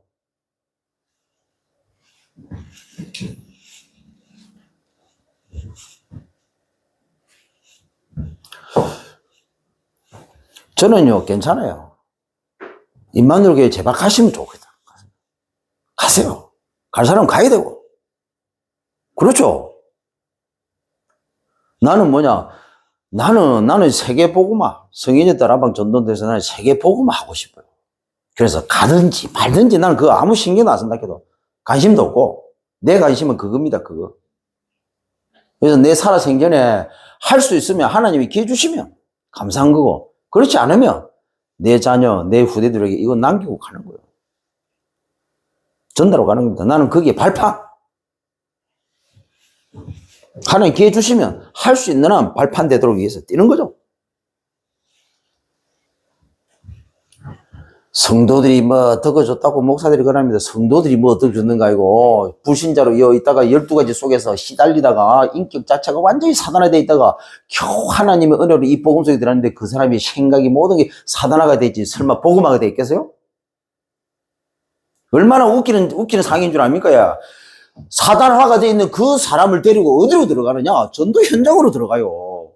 A: 저는요, 괜찮아요. 임마누엘 교회 제발 가시면 좋겠다. 가세요. 갈 사람은 가야 되고. 그렇죠? 나는 뭐냐? 나는 세계복음화, 성인의 다락방 전도돼서 나는 세계복음화 하고 싶어요. 그래서 가든지 말든지 나는 그거 아무 신경도 안 쓴다 해도 관심도 없고, 내 관심은 그겁니다, 그거. 그래서 내 살아생전에 할 수 있으면 하나님이 기회 주시면 감사한 거고, 그렇지 않으면 내 자녀, 내 후대들에게 이거 남기고 가는 거예요. 전달하고 가는 겁니다. 나는 거기에 발판. 하나님 기회 주시면 할 수 있는 한 발판 되도록 위해서 뛰는 거죠. 성도들이 뭐 덕을 줬다고 목사들이 그럽니다. 성도들이 뭐 덕을 줬는가 아니고 불신자로 있다가 12가지 속에서 시달리다가 인격 자체가 완전히 사단화되어 있다가 겨우 하나님의 은혜로 이 복음 속에 들어왔는데 그 사람이 생각이 모든 게 사단화가 되지 설마 복음화가 되어 있겠어요? 얼마나 웃기는 상인 줄 압니까? 야. 사단화가 되어 있는 그 사람을 데리고 어디로 들어가느냐? 전도 현장으로 들어가요.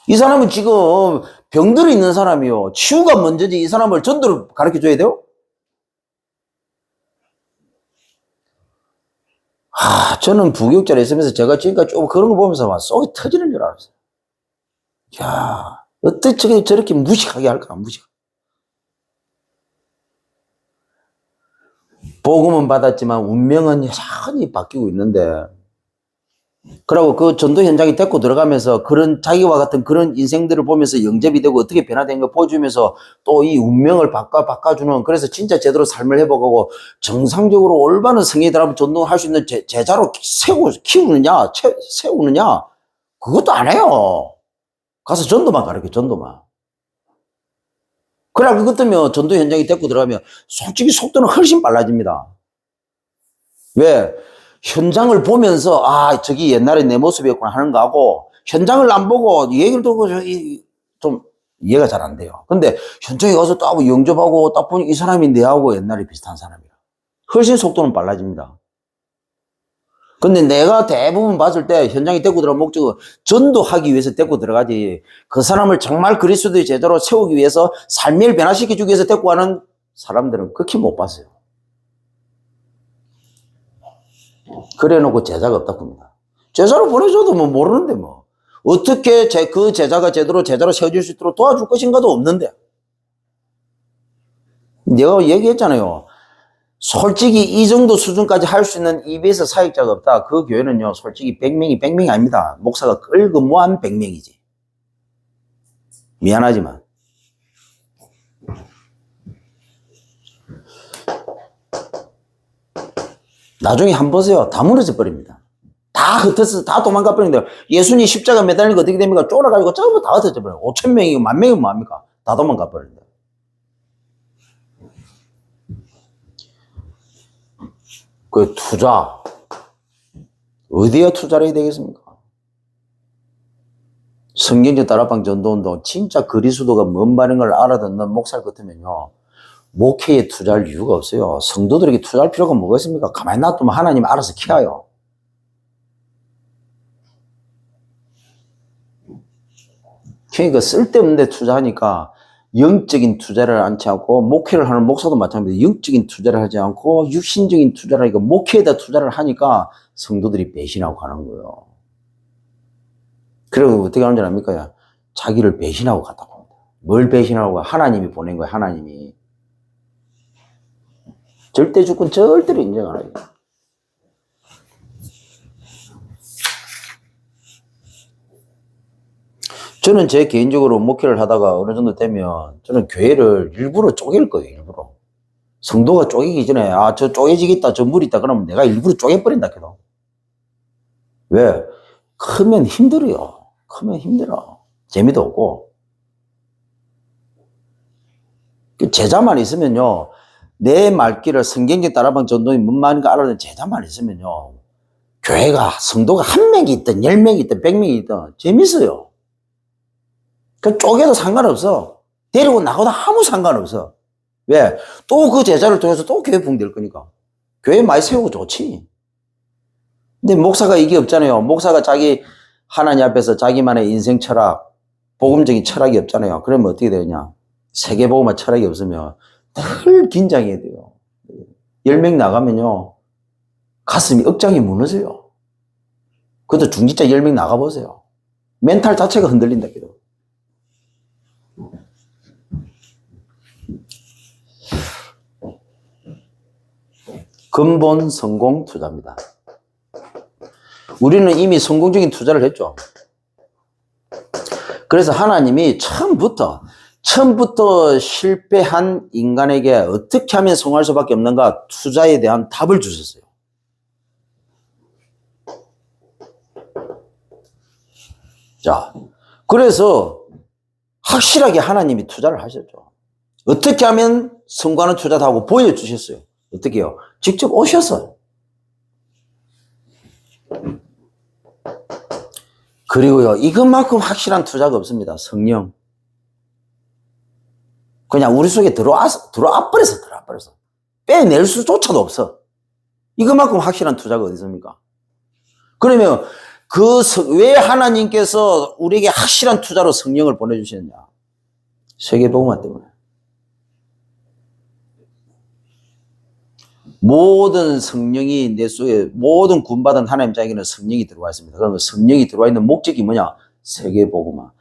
A: 이 사람은 지금 병들어 있는 사람이요. 치유가 먼저지 이 사람을 전도를 가르쳐 줘야 돼요? 저는 부교육자로 있으면서 제가 지금까지 좀 그런 거 보면서 막 속이 터지는 줄 알았어요. 야, 어떻게 저렇게 무식하게 할까, 무식. 복음은 받았지만 운명은 여전히 바뀌고 있는데, 그러고 그 전도 현장에 데리고 들어가면서 그런 자기와 같은 그런 인생들을 보면서 영접이 되고 어떻게 변화된 걸 보여주면서 또 이 운명을 바꿔주는, 그래서 진짜 제대로 삶을 회복하고 정상적으로 올바른 성의들 앞에 전도할 수 있는 제자로 세우느냐, 그것도 안 해요. 가서 전도만 가르쳐, 전도만. 그래, 그것 때문에 전도 현장에 데리고 들어가면 솔직히 속도는 훨씬 빨라집니다. 왜? 현장을 보면서, 아, 저기 옛날에 내 모습이었구나 하는 거하고, 현장을 안 보고 얘기를 듣고 좀 이해가 잘 안 돼요. 근데 현장에 가서 딱 영접하고 딱 보니 이 사람이 내하고 옛날에 비슷한 사람이야. 훨씬 속도는 빨라집니다. 근데 내가 대부분 봤을 때 현장에 데리고 들어간 목적은 전도하기 위해서 데리고 들어가지, 그 사람을 정말 그리스도의 제자로 세우기 위해서 삶을 변화시켜주기 위해서 데리고 가는 사람들은 극히 못 봤어요. 그래 놓고 제자가 없다고 합니다. 제자로 보내줘도 뭐 모르는데 뭐. 어떻게 그 제자가 제자로 세워질 수 있도록 도와줄 것인가도 없는데. 내가 얘기했잖아요. 솔직히 이 정도 수준까지 할 수 있는 EBS 사역자가 없다. 그 교회는요, 솔직히 100명이 아닙니다. 목사가 끌고 모한 100명이지. 미안하지만. 나중에 한번 보세요. 다 무너져 버립니다. 다 흩어서 다 도망가 버리는데, 예수님 십자가 매달린 거 어떻게 됩니까? 쫄아가지고 전부 다 흩어져 버려요. 5,000명이고 10,000명이면 뭐합니까? 다 도망가 버린다. 그 투자, 어디에 투자를 해야 되겠습니까? 성경적 다락방 전도운동, 진짜 그리스도가 뭔 말인 걸 알아듣는 목사 같으면요, 목회에 투자할 이유가 없어요. 성도들에게 투자할 필요가 뭐가 있습니까? 가만히 놔두면 하나님 알아서 키워요. 그러니까 쓸데없는 데 투자하니까 영적인 투자를 않지 않고, 목회를 하는 목사도 마찬가지로 영적인 투자를 하지 않고 육신적인 투자를 하니까, 목회에다 투자를 하니까 성도들이 배신하고 가는 거예요. 그리고 어떻게 하는 줄 압니까? 자기를 배신하고 갔다고 합니다. 뭘 배신하고? 하나님이 보낸 거예요, 하나님이. 절대 주권 절대로 인정 안 해요. 저는 제 개인적으로 목회를 하다가 어느 정도 되면 저는 교회를 일부러 쪼갤 거예요, 일부러. 성도가 쪼개기 전에, 아, 저 쪼개지겠다, 저 물 있다, 그러면 내가 일부러 쪼개버린다, 걔도. 왜? 크면 힘들어요. 크면 힘들어. 재미도 없고. 제자만 있으면요, 내 말귀를 성경적 따라방 전도인 뭔 말인가 알아듣는 제자만 있으면요, 교회가, 성도가 1명이 있든 10명이 있든 100명이 있든 재밌어요. 그 쪼개도 상관없어. 데리고 나가도 아무 상관없어. 왜? 또 그 제자를 통해서 또 교회 붕될 거니까. 교회 많이 세우고 좋지. 근데 목사가 이게 없잖아요. 목사가 자기 하나님 앞에서 자기만의 인생 철학, 복음적인 철학이 없잖아요. 그러면 어떻게 되냐? 세계복음화 철학이 없으면 늘 긴장해야 돼요. 10명 나가면요, 가슴이 억장이 무너져요. 그것도 중직자 10명 나가보세요. 멘탈 자체가 흔들린다. 근본 성공 투자입니다. 우리는 이미 성공적인 투자를 했죠. 그래서 하나님이 처음부터 실패한 인간에게 어떻게 하면 성공할 수밖에 없는가, 투자에 대한 답을 주셨어요. 자, 그래서 확실하게 하나님이 투자를 하셨죠. 어떻게 하면 성공하는 투자다 하고 보여주셨어요. 어떻게 해요? 직접 오셨어요. 그리고요, 이것만큼 확실한 투자가 없습니다. 성령. 그냥 우리 속에 들어와 버려서. 빼낼 수조차도 없어. 이것만큼 확실한 투자가 어디 있습니까? 그러면 왜 하나님께서 우리에게 확실한 투자로 성령을 보내주시느냐? 세계복음화 때문에. 모든 성령이 내 속에, 모든 구원받은 하나님 자에게는 성령이 들어와 있습니다. 그러면 성령이 들어와 있는 목적이 뭐냐? 세계복음화.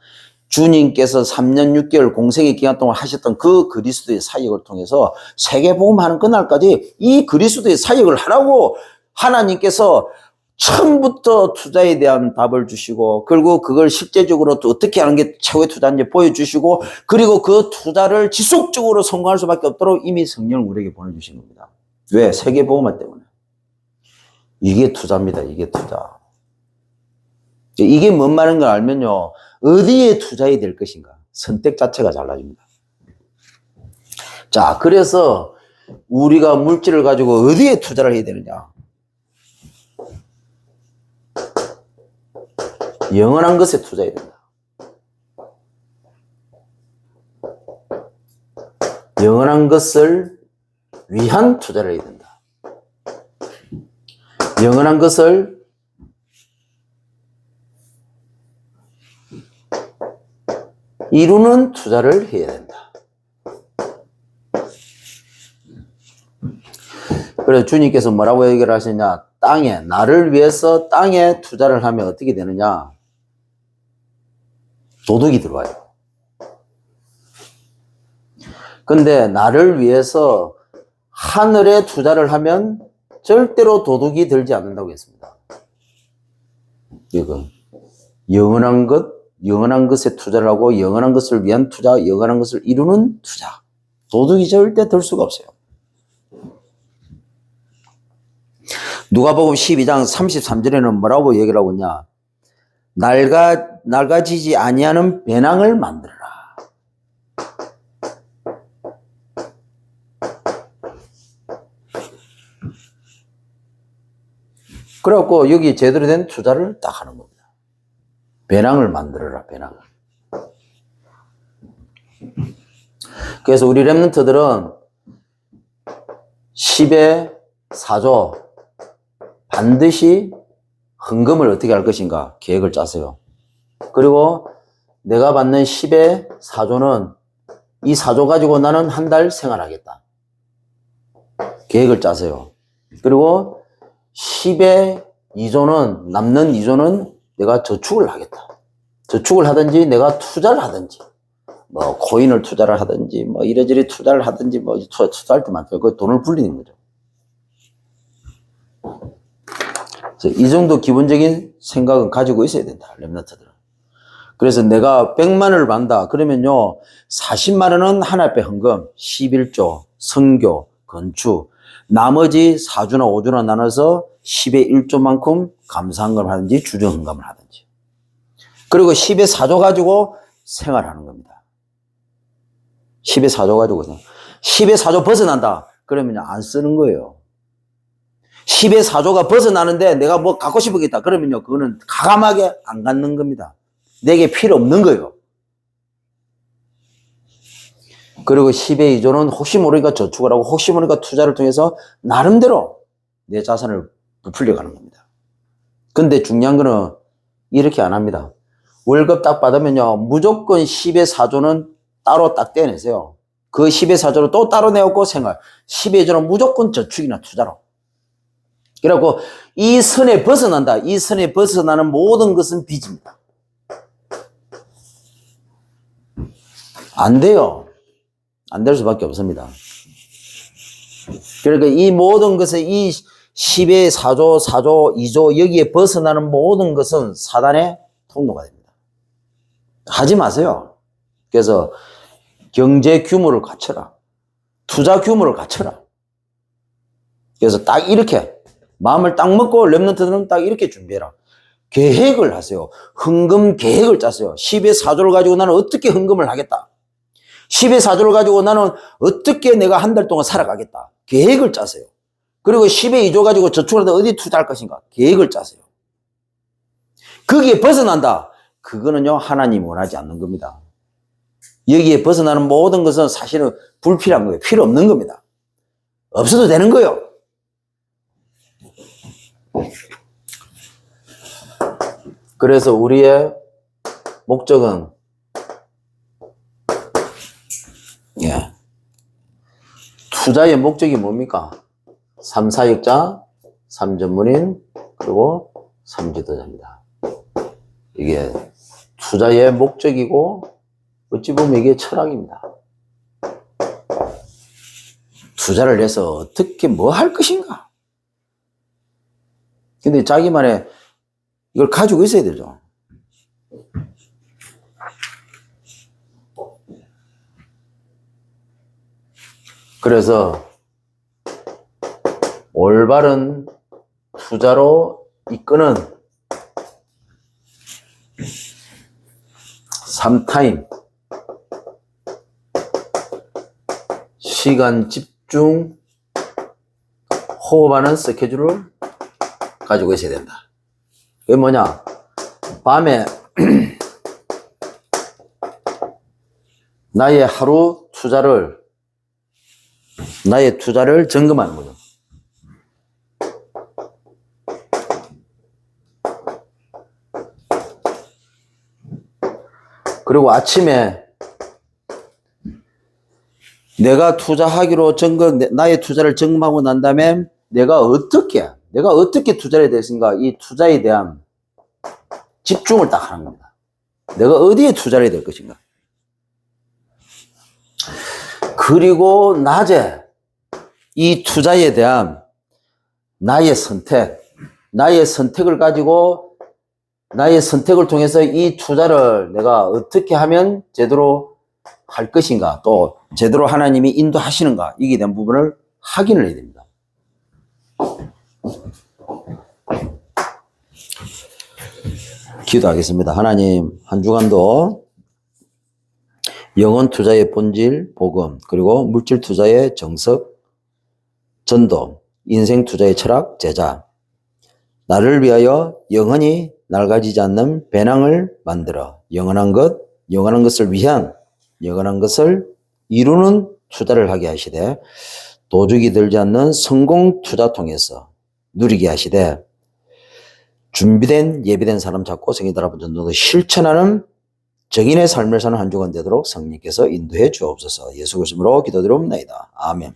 A: 주님께서 3년 6개월 공생의 기간 동안 하셨던 그 그리스도의 사역을 통해서 세계복음하는 그날까지 이 그리스도의 사역을 하라고 하나님께서 처음부터 투자에 대한 답을 주시고, 그리고 그걸 실제적으로 또 어떻게 하는 게 최고의 투자인지 보여주시고, 그리고 그 투자를 지속적으로 성공할 수밖에 없도록 이미 성령을 우리에게 보내주신 겁니다. 왜? 세계복음화 때문에. 이게 투자입니다. 이게 투자. 이게 뭔 말인 걸 알면요, 어디에 투자해야 될 것인가 선택 자체가 달라집니다. 자, 그래서 우리가 물질을 가지고 어디에 투자를 해야 되느냐? 영원한 것에 투자해야 된다. 영원한 것을 위한 투자를 해야 된다. 영원한 것을 이루는 투자를 해야 된다. 그래서 주님께서 뭐라고 얘기를 하시냐? 땅에, 나를 위해서 땅에 투자를 하면 어떻게 되느냐? 도둑이 들어와요. 근데 나를 위해서 하늘에 투자를 하면 절대로 도둑이 들지 않는다고 했습니다. 이거 영원한 것, 영원한 것에 투자를 하고 영원한 것을 위한 투자, 영원한 것을 이루는 투자. 도둑이 절대 들 수가 없어요. 누가복음 12장 33절에는 뭐라고 얘기를 하고 있냐? 낡아지지 아니하는 배낭을 만들어라. 그래갖고 여기 제대로 된 투자를 딱 하는 겁니다. 배낭을 만들어라, 배낭을. 그래서 우리 랩런트들은 10의 4조 반드시 헌금을 어떻게 할 것인가 계획을 짜세요. 그리고 내가 받는 10의 4조는 이 4조 가지고 나는 한 달 생활하겠다. 계획을 짜세요. 그리고 10의 2조는, 남는 2조는 내가 저축을 하겠다. 저축을 하든지 내가 투자를 하든지, 뭐 코인을 투자를 하든지, 뭐 이래저래 투자를 하든지, 뭐 투자할 때 많죠. 그 돈을 불리는 거죠. 이 정도 기본적인 생각은 가지고 있어야 된다, 랩런트들은. 그래서 내가 100만 원을 받는다. 그러면요, 40만 원은 하나님께 헌금, 11조, 선교, 건축, 나머지 4주나 5주나 나눠서 10의 1조만큼 감사헌금을 하든지 주정헌금을 하든지. 그리고 10의 4조 가지고 생활하는 겁니다. 10의 4조 가지고 10의 4조 벗어난다. 그러면 안 쓰는 거예요. 10의 4조가 벗어나는데 내가 뭐 갖고 싶겠다. 그러면요, 그거는 가감하게 안 갖는 겁니다. 내게 필요 없는 거예요. 그리고 10의 2조는 혹시 모르니까 저축을 하고 혹시 모르니까 투자를 통해서 나름대로 내 자산을 부풀려 가는 겁니다. 근데 중요한 거는 이렇게 안 합니다. 월급 딱 받으면요, 무조건 10의 4조는 따로 딱 떼내세요. 그 10의 4조를 또 따로 내었고 생활. 10의 2조는 무조건 저축이나 투자로. 그래갖고 이 선에 벗어난다. 이 선에 벗어나는 모든 것은 빚입니다. 안 돼요. 안 될 수밖에 없습니다. 그러니까 이 모든 것을 이 10의 4조, 4조, 2조 여기에 벗어나는 모든 것은 사단의 통로가 됩니다. 하지 마세요. 그래서 경제 규모를 갖춰라. 투자 규모를 갖춰라. 그래서 딱 이렇게 마음을 딱 먹고 랩런트들은 딱 이렇게 준비해라. 계획을 하세요. 헌금 계획을 짜세요. 10의 4조를 가지고 나는 어떻게 헌금을 하겠다. 10의 4조를 가지고 나는 어떻게 내가 한 달 동안 살아가겠다. 계획을 짜세요. 그리고 10의 2조 가지고 저축을 하다 어디 투자할 것인가. 계획을 짜세요. 거기에 벗어난다. 그거는요, 하나님이 원하지 않는 겁니다. 여기에 벗어나는 모든 것은 사실은 불필요한 거예요. 필요 없는 겁니다. 없어도 되는 거예요. 그래서 우리의 목적은 투자의 목적이 뭡니까? 3사역자, 3전문인, 그리고 3지도자입니다. 이게 투자의 목적이고 어찌 보면 이게 철학입니다. 투자를 해서 어떻게 뭐 할 것인가? 근데 자기만의 이걸 가지고 있어야 되죠. 그래서 올바른 투자로 이끄는 3타임 시간 집중 호흡하는 스케줄을 가지고 있어야 된다. 그게 뭐냐? 밤에 나의 하루 투자를 점검하는 거죠. 그리고 아침에 내가 투자하기로 나의 투자를 점검하고 난 다음에 내가 어떻게 투자를 됐는가, 이 투자에 대한 집중을 딱 하는 겁니다. 내가 어디에 투자를 해야 될 것인가. 그리고 낮에 이 투자에 대한 나의 선택을 가지고 나의 선택을 통해서 이 투자를 내가 어떻게 하면 제대로 할 것인가, 또 제대로 하나님이 인도하시는가, 이게 대한 부분을 확인을 해야 됩니다. 기도하겠습니다. 하나님, 한 주간도 영혼 투자의 본질, 복음, 그리고 물질 투자의 정석, 전도, 인생 투자의 철학, 제자, 나를 위하여 영원히 낡아지지 않는 배낭을 만들어 영원한 것을 위한, 영원한 것을 이루는 투자를 하게 하시되, 도둑이 들지 않는 성공 투자 통해서 누리게 하시되, 준비된 예비된 사람 잡고 성의들 앞에 전도 실천하는 정인의 삶을 사는 한 주간 되도록 성령께서 인도해 주옵소서. 예수 그리스도로 기도드리옵나이다. 아멘.